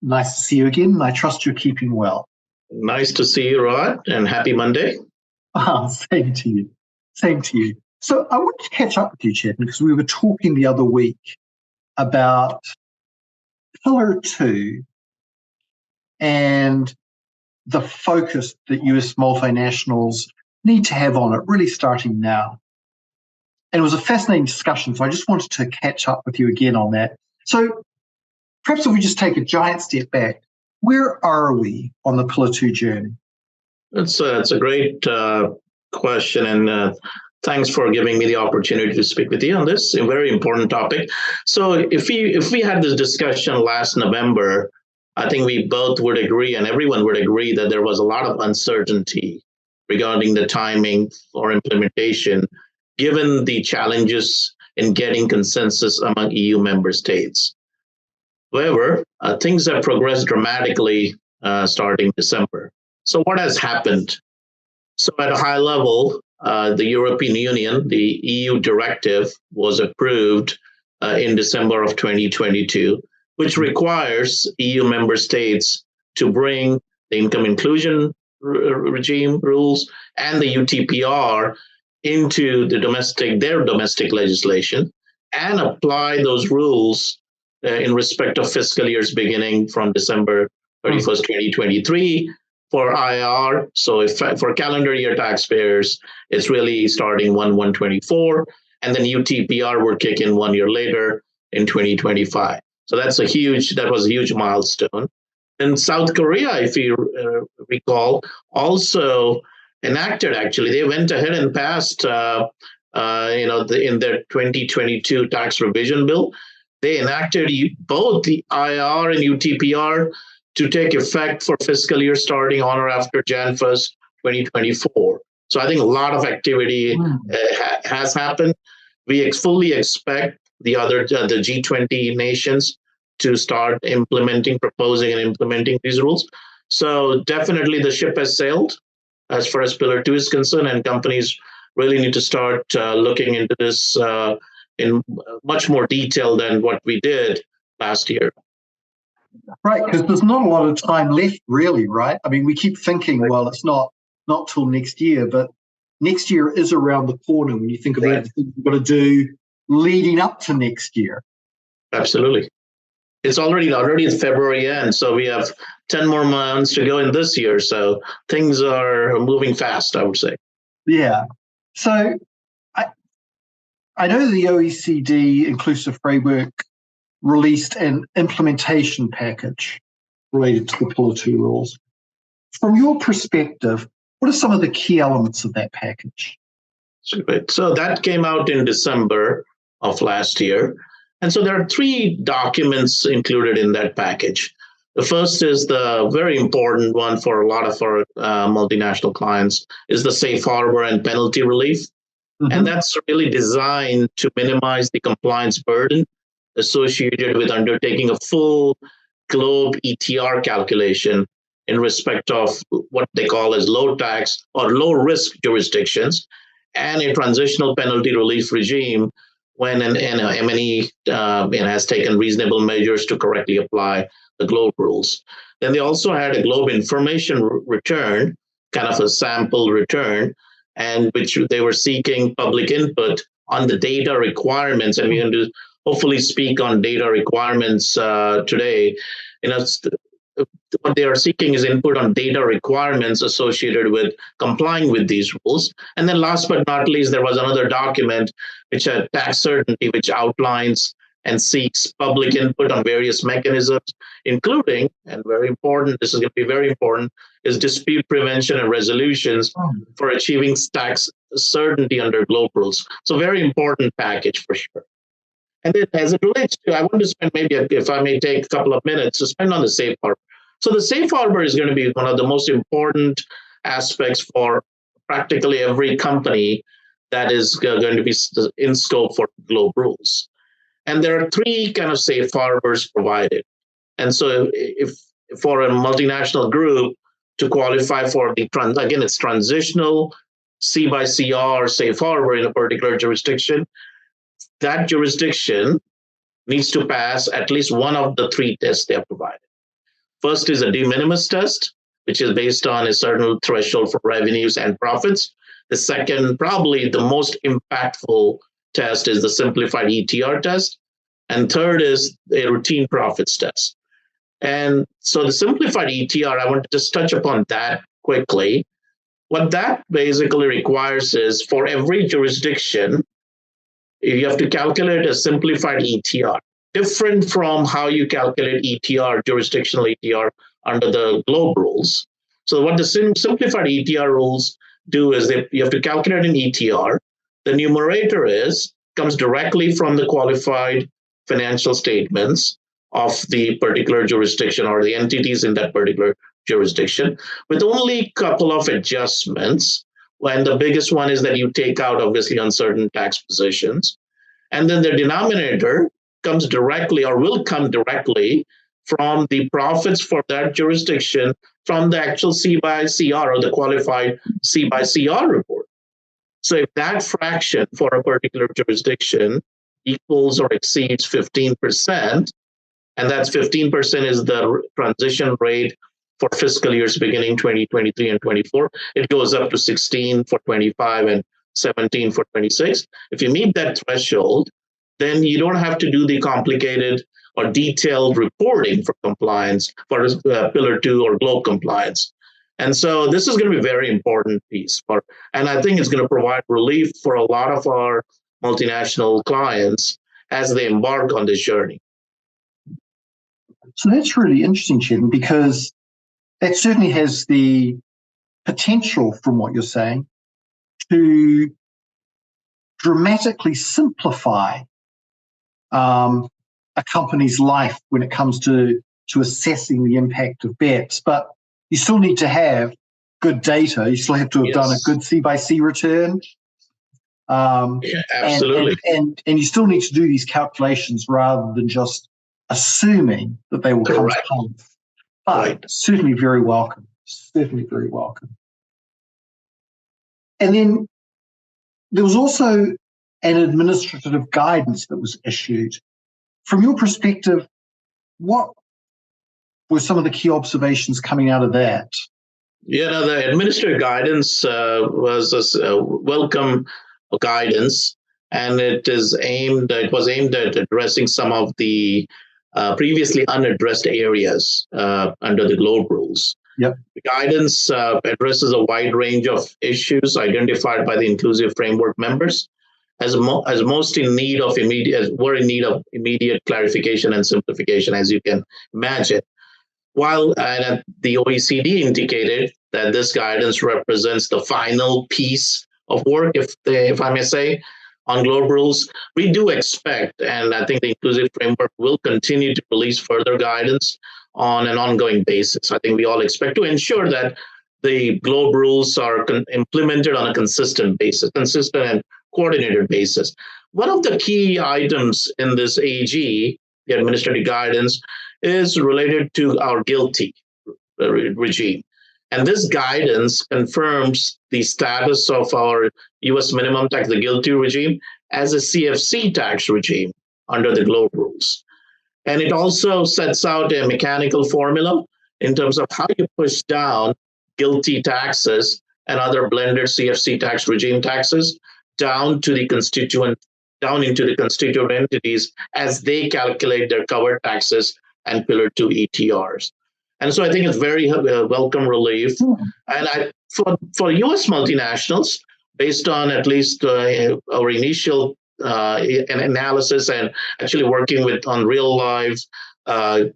Nice to see you again. I trust you're keeping well. Nice to see you, Rod, and happy Monday. Same to you. Same to you. So I wanted to catch up with you, Chetan, because we were talking the other week about Pillar 2 and the focus that US multinationals need to have on it, really starting now. And it was a fascinating discussion, so I just wanted to catch up with you again on that. So perhaps if we just take a giant step back, where are we on the Pillar 2 journey? It's a great question, and thanks for giving me the opportunity to speak with you on this a very important topic. So if we had this discussion last November, I think we both would agree, and everyone would agree, that there was a lot of uncertainty regarding the timing for implementation, given the challenges in getting consensus among EU member states. However, things have progressed dramatically starting December. So what has happened? So at a high level, the European Union, the EU directive, was approved in December of 2022, which requires EU member states to bring the income inclusion regime rules and the UTPR into their domestic legislation and apply those rules in respect of fiscal years beginning from December 31st, 2023 for IR. So if for calendar year taxpayers, it's really starting 1/1/24, and then UTPR will kick in 1 year later in 2025. So that was a huge milestone. And South Korea, if you recall, also enacted, actually, they went ahead and passed, in their 2022 tax revision bill, they enacted both the IR and UTPR to take effect for fiscal year starting on or after Jan 1st, 2024. So I think a lot of activity has happened. We fully expect the G20 nations to start proposing and implementing these rules. So definitely the ship has sailed as far as Pillar 2 is concerned, and companies really need to start looking into this in much more detail than what we did last year. Right, because there's not a lot of time left, really, right? I mean, we keep thinking, well, it's not till next year, but next year is around the corner when you think about everything you've got to do leading up to next year. Absolutely. It's already February end, so we have 10 more months to go in this year. So things are moving fast, I would say. Yeah. So I know the OECD Inclusive Framework released an implementation package related to the Pillar 2 rules. From your perspective, what are some of the key elements of that package? So that came out in December of last year. And so there are 3 documents included in that package. The first is the very important one for a lot of our multinational clients is the safe harbor and penalty relief. And that's really designed to minimize the compliance burden associated with undertaking a full globe ETR calculation in respect of what they call as low tax or low risk jurisdictions, and a transitional penalty relief regime when an M&E has taken reasonable measures to correctly apply the globe rules. Then they also had a globe information return, kind of a sample return, and which they were seeking public input on the data requirements. And we're going to hopefully speak on data requirements today. What they are seeking is input on data requirements associated with complying with these rules. And then last but not least, there was another document which had tax certainty, which outlines and seeks public input on various mechanisms, including, and very important, this is going to be very important, is dispute prevention and resolutions for achieving tax certainty under globe rules. So very important package for sure. And then as it relates to, I want to spend maybe, if I may take a couple of minutes to spend on the safe harbor. So the safe harbor is going to be one of the most important aspects for practically every company that is going to be in scope for globe rules. And there are 3 kind of safe harbors provided. And so if for a multinational group to qualify for it's transitional C by CR safe harbor in a particular jurisdiction, that jurisdiction needs to pass at least one of the 3 tests they have provided. First is a de minimis test, which is based on a certain threshold for revenues and profits. The second, probably the most impactful test, is the simplified ETR test. And third is a routine profits test. And so the simplified ETR, I want to just touch upon that quickly. What that basically requires is for every jurisdiction, you have to calculate a simplified ETR, different from how you calculate ETR, jurisdictional ETR under the globe rules. So what the simplified ETR rules do is you have to calculate an ETR. The numerator comes directly from the qualified financial statements of the particular jurisdiction or the entities in that particular jurisdiction, with only a couple of adjustments. When the biggest one is that you take out obviously uncertain tax positions. And then the denominator comes directly or will come directly from the profits for that jurisdiction from the actual C by CR or the qualified C by CR report. So if that fraction for a particular jurisdiction equals or exceeds 15%, and that's 15% is the transition rate for fiscal years beginning 2023 and 24. It goes up to 16 for 25 and 17 for 26. If you meet that threshold, then you don't have to do the complicated or detailed reporting for compliance for Pillar 2 or Globe compliance. And so this is going to be a very important piece and I think it's going to provide relief for a lot of our multinational clients as they embark on this journey. So that's really interesting, Chetan, because that certainly has the potential, from what you're saying, to dramatically simplify a company's life when it comes to assessing the impact of BEPS. But you still need to have good data. You still have to have done a good C by C return. Absolutely. And you still need to do these calculations rather than just assuming that they will come to pass. But certainly very welcome. Certainly very welcome. And then there was also an administrative guidance that was issued. From your perspective, what were some of the key observations coming out of that? Yeah, no, the administrative guidance was a welcome guidance, and it was aimed at addressing some of the previously unaddressed areas under the Globe rules. Yep. The guidance addresses a wide range of issues identified by the inclusive framework members as most in need of immediate clarification and simplification, as you can imagine. While the OECD indicated that this guidance represents the final piece of work, if I may say, on Globe rules, we do expect, and I think the inclusive framework will continue to release further guidance on an ongoing basis. I think we all expect to ensure that the Globe rules are implemented on a consistent and coordinated basis. One of the key items in this AG, the administrative guidance, is related to our GILTI regime. And this guidance confirms the status of our U.S. minimum tax, the GILTI regime, as a CFC tax regime under the Globe rules. And it also sets out a mechanical formula in terms of how you push down GILTI taxes and other blended CFC tax regime taxes down into the constituent entities as they calculate their covered taxes and Pillar 2 ETRs. And so I think it's very welcome relief. And for U.S. multinationals, based on at least our initial analysis and actually working on real live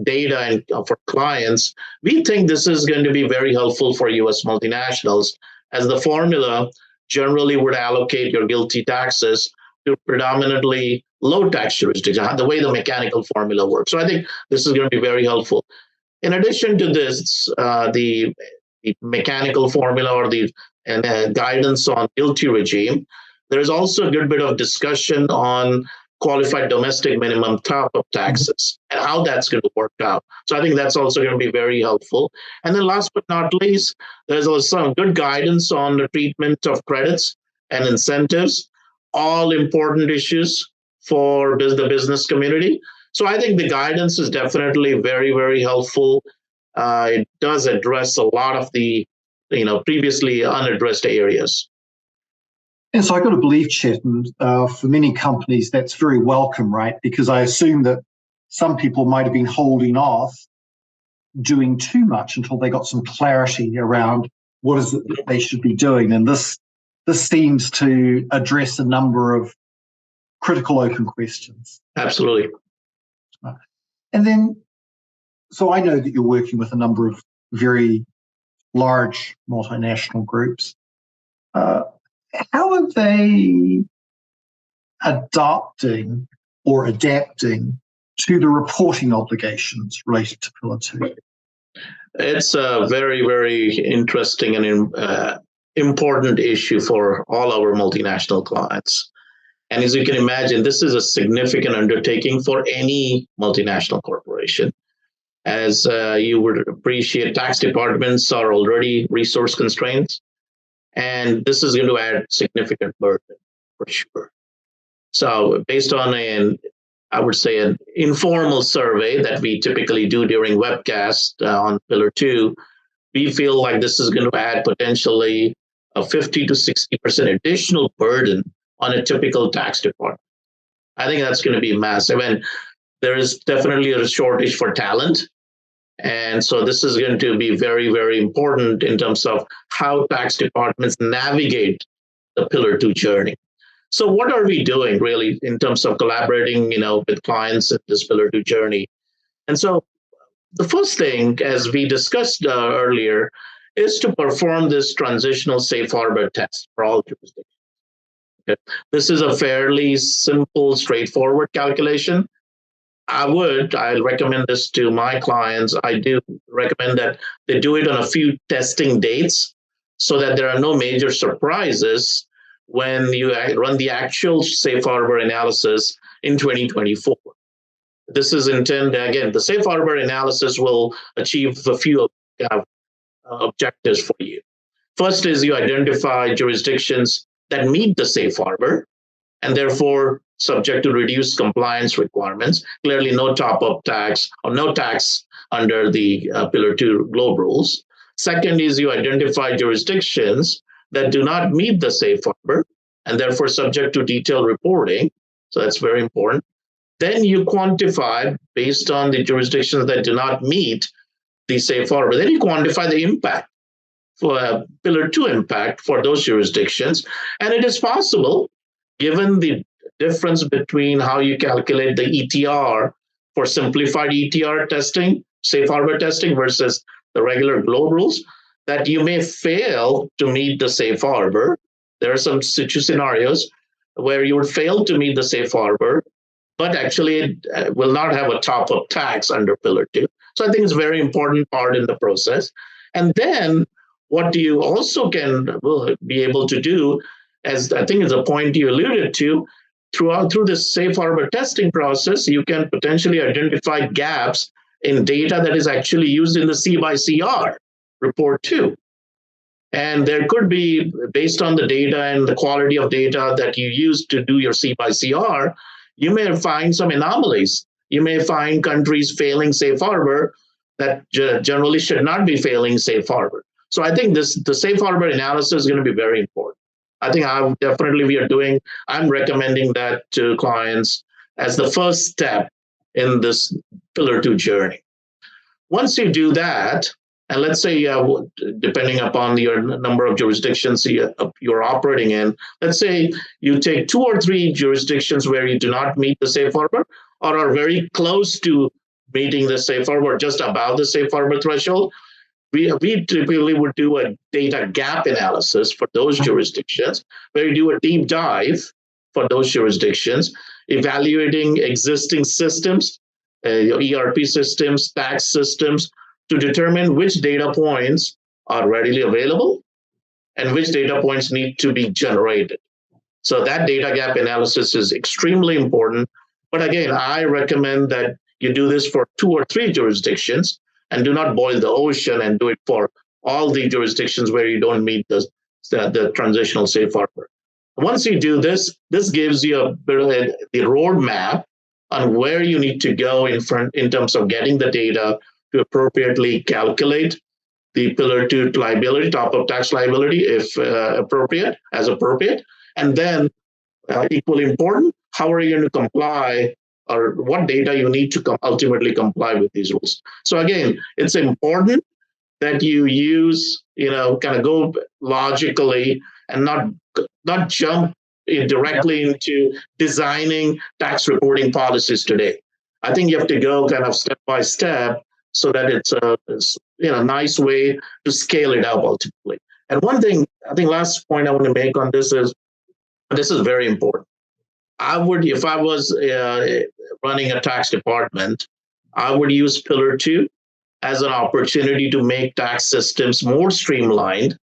data and for clients, we think this is going to be very helpful for U.S. multinationals, as the formula generally would allocate your GILTI taxes to predominantly low tax jurisdictions, the way the mechanical formula works. So I think this is going to be very helpful. In addition to this, the mechanical formula or the guidance on GILTI regime, there is also a good bit of discussion on qualified domestic minimum top-up taxes and how that's going to work out. So I think that's also going to be very helpful. And then last but not least, there's also some good guidance on the treatment of credits and incentives, all important issues for the business community. So I think the guidance is definitely very, very helpful. it does address a lot of the previously unaddressed areas. And so I got to believe, Chetan, for many companies, that's very welcome, right? Because I assume that some people might have been holding off doing too much until they got some clarity around what is it that they should be doing. And this seems to address a number of critical open questions. Absolutely. And then, so I know that you're working with a number of very large multinational groups. How are they adopting or adapting to the reporting obligations related to Pillar 2? It's a very, very interesting and important issue for all our multinational clients. And as you can imagine, this is a significant undertaking for any multinational corporation. As you would appreciate, tax departments are already resource constraints, and this is going to add significant burden for sure. So based on I would say an informal survey that we typically do during webcasts on Pillar 2, we feel like this is going to add potentially a 50 to 60% additional burden on a typical tax department. I think that's going to be massive. And there is definitely a shortage for talent. And so this is going to be very, very important in terms of how tax departments navigate the Pillar 2 journey. So what are we doing really in terms of collaborating, with clients in this Pillar 2 journey? And so the first thing, as we discussed earlier, is to perform this transitional safe harbor test for all jurisdictions. Okay. This is a fairly simple, straightforward calculation. I'll recommend this to my clients. I do recommend that they do it on a few testing dates so that there are no major surprises when you run the actual safe harbor analysis in 2024. This is intended, again, the safe harbor analysis will achieve a few objectives for you. First is you identify jurisdictions that meet the safe harbor and therefore subject to reduced compliance requirements. Clearly, no top-up tax or no tax under the Pillar 2 globe rules. Second is you identify jurisdictions that do not meet the safe harbor and therefore subject to detailed reporting. So that's very important. Then you quantify based on the jurisdictions that do not meet the safe harbor. Then you quantify the impact for Pillar 2 impact for those jurisdictions. And it is possible, given the difference between how you calculate the ETR for simplified ETR testing, safe harbor testing versus the regular globe rules, that you may fail to meet the safe harbor. There are some scenarios where you would fail to meet the safe harbor, but actually it will not have a top-up tax under Pillar 2. So I think it's a very important part in the process. And then what you also will be able to do, as I think is a point you alluded to, through this safe harbor testing process, you can potentially identify gaps in data that is actually used in the C by CR report too. And there could be, based on the data and the quality of data that you use to do your C by CR, you may find some anomalies. You may find countries failing safe harbor that generally should not be failing safe harbor. So I think the safe harbor analysis is going to be very important. I think I'm recommending that to clients as the first step in this Pillar 2 journey. Once you do that, and let's say, depending upon your number of jurisdictions you're operating in, let's say you take 2 or 3 jurisdictions where you do not meet the safe harbor or are very close to meeting the safe harbor, just above the safe harbor threshold. We typically would do a data gap analysis for those jurisdictions, where you do a deep dive for those jurisdictions, evaluating existing systems, your ERP systems, tax systems, to determine which data points are readily available and which data points need to be generated. So that data gap analysis is extremely important. But again, I recommend that you do this for 2 or 3 jurisdictions and do not boil the ocean and do it for all the jurisdictions where you don't meet the transitional safe harbor. Once you do this, this gives you the roadmap on where you need to go in terms of getting the data to appropriately calculate the Pillar 2 liability, top-up tax liability, if appropriate, as appropriate. And then, equally important, how are you going to comply, or what data you need to ultimately comply with these rules? So again, it's important that you use, kind of go logically and not jump directly into designing tax reporting policies today. I think you have to go kind of step by step so that it's a nice way to scale it up ultimately. And one thing, I think last point I want to make on this is very important. I would, if I was running a tax department, I would use Pillar 2 as an opportunity to make tax systems more streamlined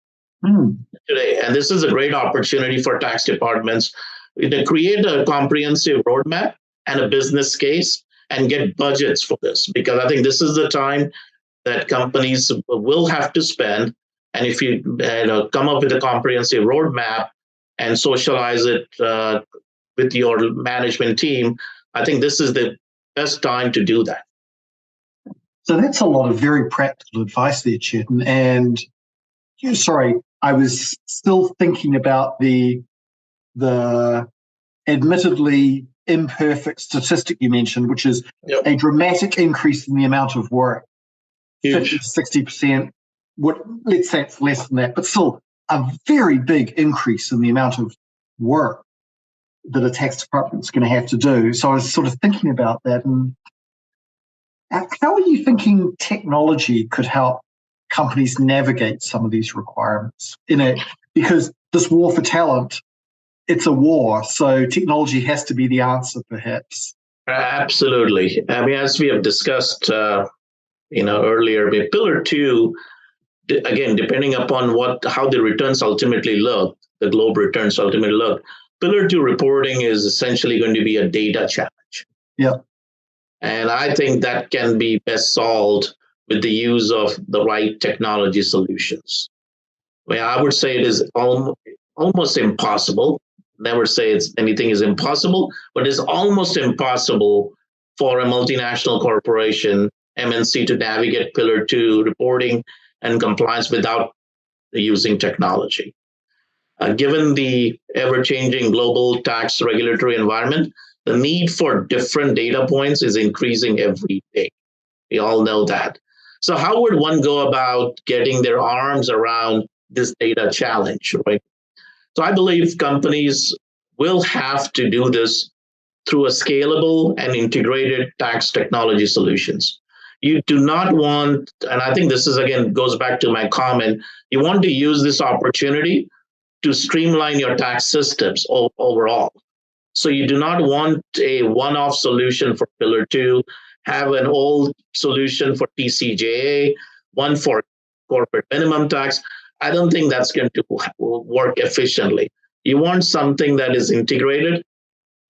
today. And this is a great opportunity for tax departments to create a comprehensive roadmap and a business case and get budgets for this, because I think this is the time that companies will have to spend. And if you come up with a comprehensive roadmap and socialize it with your management team, I think this is the best time to do that. So that's a lot of very practical advice there, Chetan. And sorry, I was still thinking about the admittedly imperfect statistic you mentioned, which is a dramatic increase in the amount of work. Huge. 50-60%. Let's say it's less than that, but still a very big increase in the amount of work that a tax department's going to have to do. So I was sort of thinking about that. And how are you thinking technology could help companies navigate some of these requirements? Because this war for talent, it's a war, so technology has to be the answer, perhaps. Absolutely. I mean, as we have discussed, earlier, Pillar 2, again, depending upon how the returns ultimately look, the globe returns ultimately look, Pillar 2 reporting is essentially going to be a data challenge. Yeah. And I think that can be best solved with the use of the right technology solutions. I would say it is almost impossible. Never say anything is impossible, but it's almost impossible for a multinational corporation, MNC, to navigate Pillar 2 reporting and compliance without using technology. Given the ever-changing global tax regulatory environment, the need for different data points is increasing every day. We all know that. So how would one go about getting their arms around this data challenge, right? So I believe companies will have to do this through a scalable and integrated tax technology solutions. You do not want, and I think this is, again, goes back to my comment, you want to use this opportunity to streamline your tax systems overall. So you do not want a one-off solution for Pillar 2, have an old solution for TCJA, one for corporate minimum tax. I don't think that's going to work efficiently. You want something that is integrated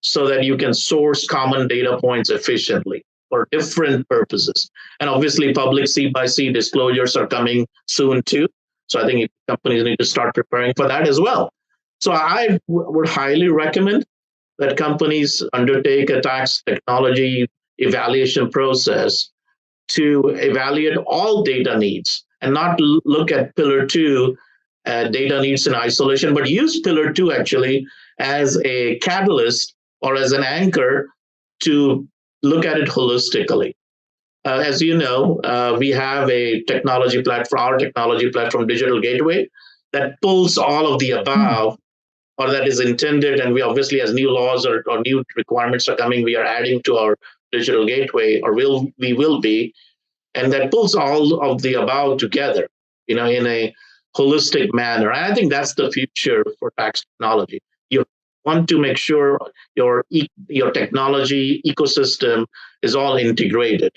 so that you can source common data points efficiently for different purposes. And obviously, public C/C disclosures are coming soon too. So I think companies need to start preparing for that as well. So I would highly recommend that companies undertake a tax technology evaluation process to evaluate all data needs and not look at Pillar 2 data needs in isolation, but use Pillar 2 actually as a catalyst or as an anchor to look at it holistically. As you know, we have a technology platform, our technology platform, Digital Gateway, that pulls all of the above, or that is intended. And we obviously, as new laws or new requirements are coming, we are adding to our Digital Gateway, or we will be, and that pulls all of the above together, in a holistic manner. And I think that's the future for tax technology. You want to make sure your technology ecosystem is all integrated.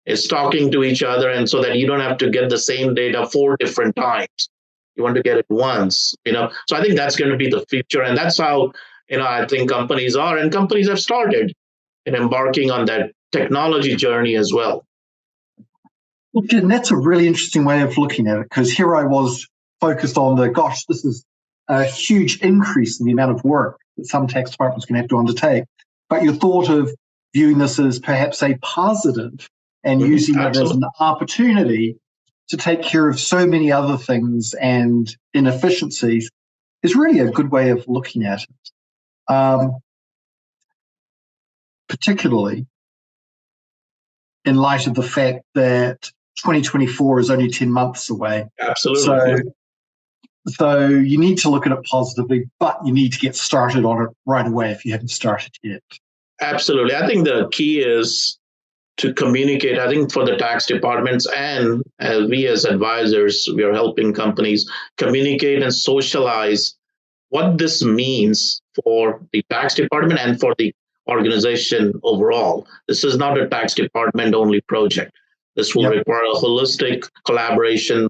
It's talking to each other, and so that you don't have to get the same data 4 different times. You want to get it once, So I think that's going to be the future, and that's how, I think companies are, and companies have started in embarking on that technology journey as well. Well, Jen, that's a really interesting way of looking at it, because here I was focused on this is a huge increase in the amount of work that some tax departments can have to undertake. But you thought of viewing this as perhaps a positive and using it as Absolutely. an opportunity to take care of so many other things and inefficiencies is really a good way of looking at it, particularly in light of the fact that 2024 is only 10 months away. Absolutely. So you need to look at it positively, but you need to get started on it right away if you haven't started yet. Absolutely. I think the key is to communicate. I think for the tax departments and we as advisors, we are helping companies communicate and socialize what this means for the tax department and for the organization overall. This is not a tax department only project. This will require a holistic collaboration,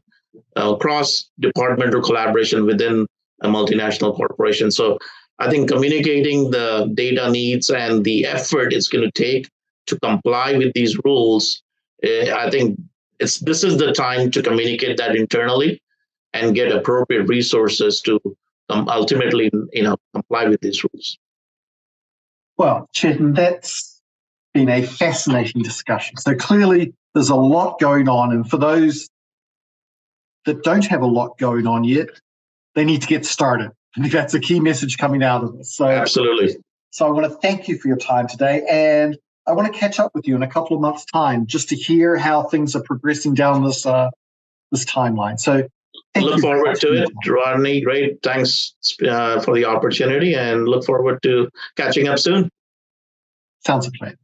cross-departmental collaboration within a multinational corporation. So I think communicating the data needs and the effort it's going to take to comply with these rules, I think this is the time to communicate that internally and get appropriate resources to ultimately, comply with these rules. Well, Chetan, that's been a fascinating discussion. So clearly there's a lot going on, and for those that don't have a lot going on yet, they need to get started. I think that's a key message coming out of this. So, absolutely. So I want to thank you for your time today, and I want to catch up with you in a couple of months' time just to hear how things are progressing down this timeline. So look forward to it, Rodney. Great. Thanks for the opportunity, and look forward to catching up soon. Sounds a plan.